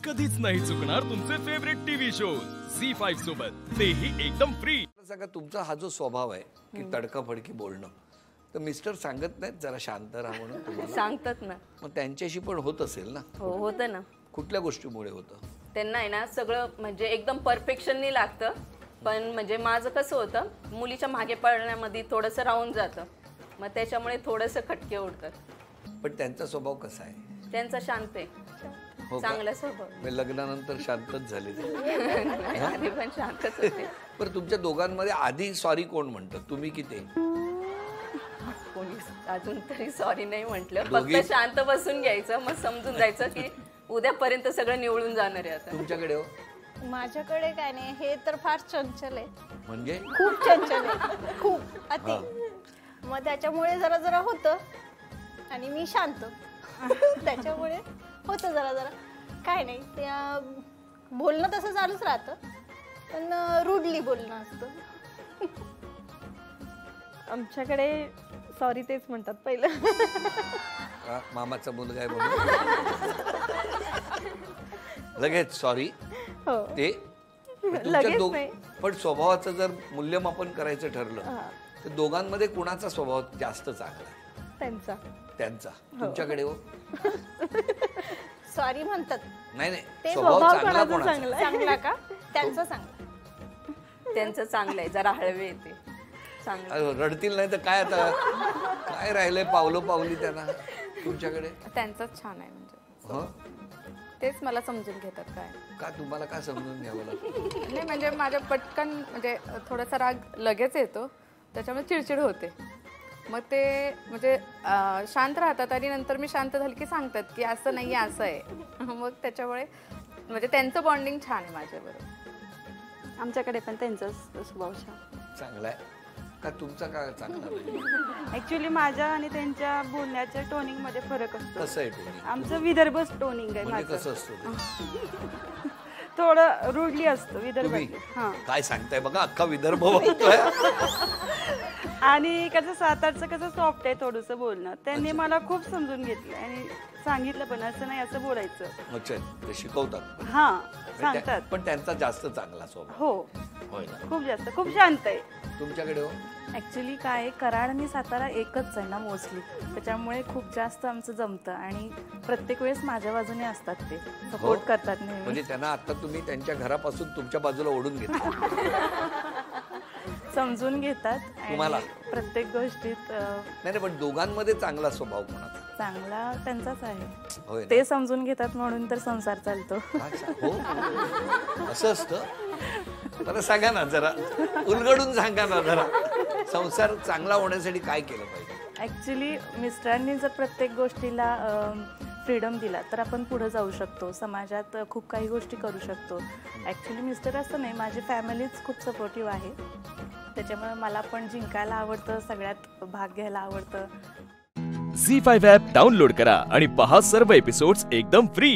कधीच नाही चुकणार तुमचे फेवरेट टीव्ही शोज झी5 सोबत, तेही एकदम फ्री। सांगा तुमचा हा जो स्वभाव आहे की तडकाफडकी बोलणं, तर मिस्टर सांगत नाहीत जरा शांत राहा म्हणून तुम्हाला? सांगतात ना। मग त्यांच्याशी पण होत असेल ना? हो होतं ना। कुठल्या गोष्टीमुळे होतं? त्यांना आहे ना सगळं म्हणजे एकदम परफेक्शन नाही लागतं, पण म्हणजे माझं कसं होतं, मुलीच्या मागे पडण्यामध्ये थोडंसं राहून जातं, मग त्याच्यामुळे थोडंसं खटके उडतात। पण त्यांचा स्वभाव कसा आहे? त्यांचा शांत आहे, हो का? चांगला स्वभाव। मग लग्नानंतर शांतच झाले ते? आधी पण शांतच होते। पण तुमच्या दोघांमध्ये आधी सॉरी कोण म्हणतं, तुम्ही की ते? कोणी अजून तरी सॉरी नाही म्हटलं, दोघी- फक्त शांत बसून घ्यायचं, मग समजून जायचं की उद्यापर्यंत सगळं निवळून जाणार आहे आता। तुमच्याकडे हो? माझ्याकडे काय नाही, हे तर फार चंचल आहे, म्हणजे खूप चंचल आहे, खूप अति। मग त्याच्यामुळे जरा जरा होतं आणि मी शांत त्याच्यामुळे होतं जरा जरा, काय नाही ते बोलणं तसं चालूच राहतं, पण रूडली बोलणं असतं। आमच्याकडे सॉरी तेच म्हणतात पहिलं। मामाचा मुलगा आहे म्हणून लगेच सॉरी हो ते? लगेच नाही। पण स्वभावाचं जर मूल्यमापन करायचं ठरलं तर दोघांमध्ये कुणाचा स्वभाव जास्त चांगला आहे? त्यांचा। त्यांचा। तुमच्याकडे हो? सॉरी म्हणतात नाही नाही, ते स्वभाव स्वभाव चांगला कोणाचा कोणाचा? चांगला आहे? चांगला का? त्यांचा चांगला। त्यांचं चांगलं आहे, जरा हळवे येते, चांगलं। अरे, रडतील नाही तर काय आता, काय राहिलंय पावलो पावली त्यांना? तुमच्याकडे? त्यांचंच छान आहे, म्हणजे हं? तेच मला समजून घेतात काय का तुम्हाला का समजून घ्यावं लागतं? नाही, म्हणजे माझ्या पटकन म्हणजे थोडासा राग लगेच येतो, त्याच्यामुळे चिडचिड होते। मग ते म्हणजे शांत राहतात आणि नंतर मी शांत झाली की सांगतात की असं नाही असं आहे। मग त्याच्यामुळे म्हणजे त्यांचं बॉन्डिंग छान आहे माझ्याबरोबर। आमच्याकडे पण त्यांचा स्वभाव छान चांगला आहे का तुमचा? का चांगला नाही? ऍक्च्युली माझ्या आणि त्यांच्या बोलण्याच्या टोनिंग मध्ये फरक असतो। कसं आहे टोनिंग? आमचं विदर्भ टोनिंग आहे म्हणजे माझं, कसं असतं ते? थोडं रूडली असतं विदर्भ। तुम्ही हा, काय सांगताय बघा, अख्खा विदर्भ बोलतोय। आणि इकडचं सातारचं कसं सॉफ्ट आहे थोडंसं बोलणं, त्यांनी मला खूप समजून घेतलं आणि सांगितलं पण असं नाही असं बोलायचं। अच्छा, ते शिकवतात पण. हा, सांगतात। पण त्यांचा जास्त चांगला स्वभाव हो, होय ना? खूप जास्त, खूप शांत आहे। तुमच्याकडे हो? ॲक्च्युली काय, कराड आणि सातारा एकच आहे ना मोस्टली, त्याच्यामुळे खूप जास्त आमचं जमतं आणि प्रत्येक वेळेस माझ्या बाजूने असतात, ते सपोर्ट करतात नेहमी। म्हणजे त्यांना आता तुम्ही त्यांच्या घरापासून तुमच्या बाजूला ओढून घेतलं? समजून घेतात तुम्हाला? आणि प्रत्येक गोष्टीत नाही, पण दोघांमध्ये चांगला स्वभाव कोणाचा? चांगला त्यांचाच आहे, होय ना? ते समजून घेतात म्हणून तर संसार चालतो। अच्छा, हो? असं असतं? मला सांगा ना जरा, उलगडून सांगा ना जरा, संसार चांगला होण्यासाठी काय केलं पाहिजे? ॲक्च्युली मिस्टरांनी जर प्रत्येक गोष्टीला फ्रीडम दिला तर आपण पुढे जाऊ शकतो, समाजात खूप काही गोष्टी करू शकतो। ॲक्च्युली मिस्टर असं नाही, माझी फॅमिलीच खूप सपोर्टिव्ह आहे, त्याच्यामुळे मला पण जिंकायला आवडतं, सगळ्यात भाग घ्यायला आवडतं। झी5 ॲप डाउनलोड करा आणि पहा सर्व एपिसोड्स एकदम फ्री।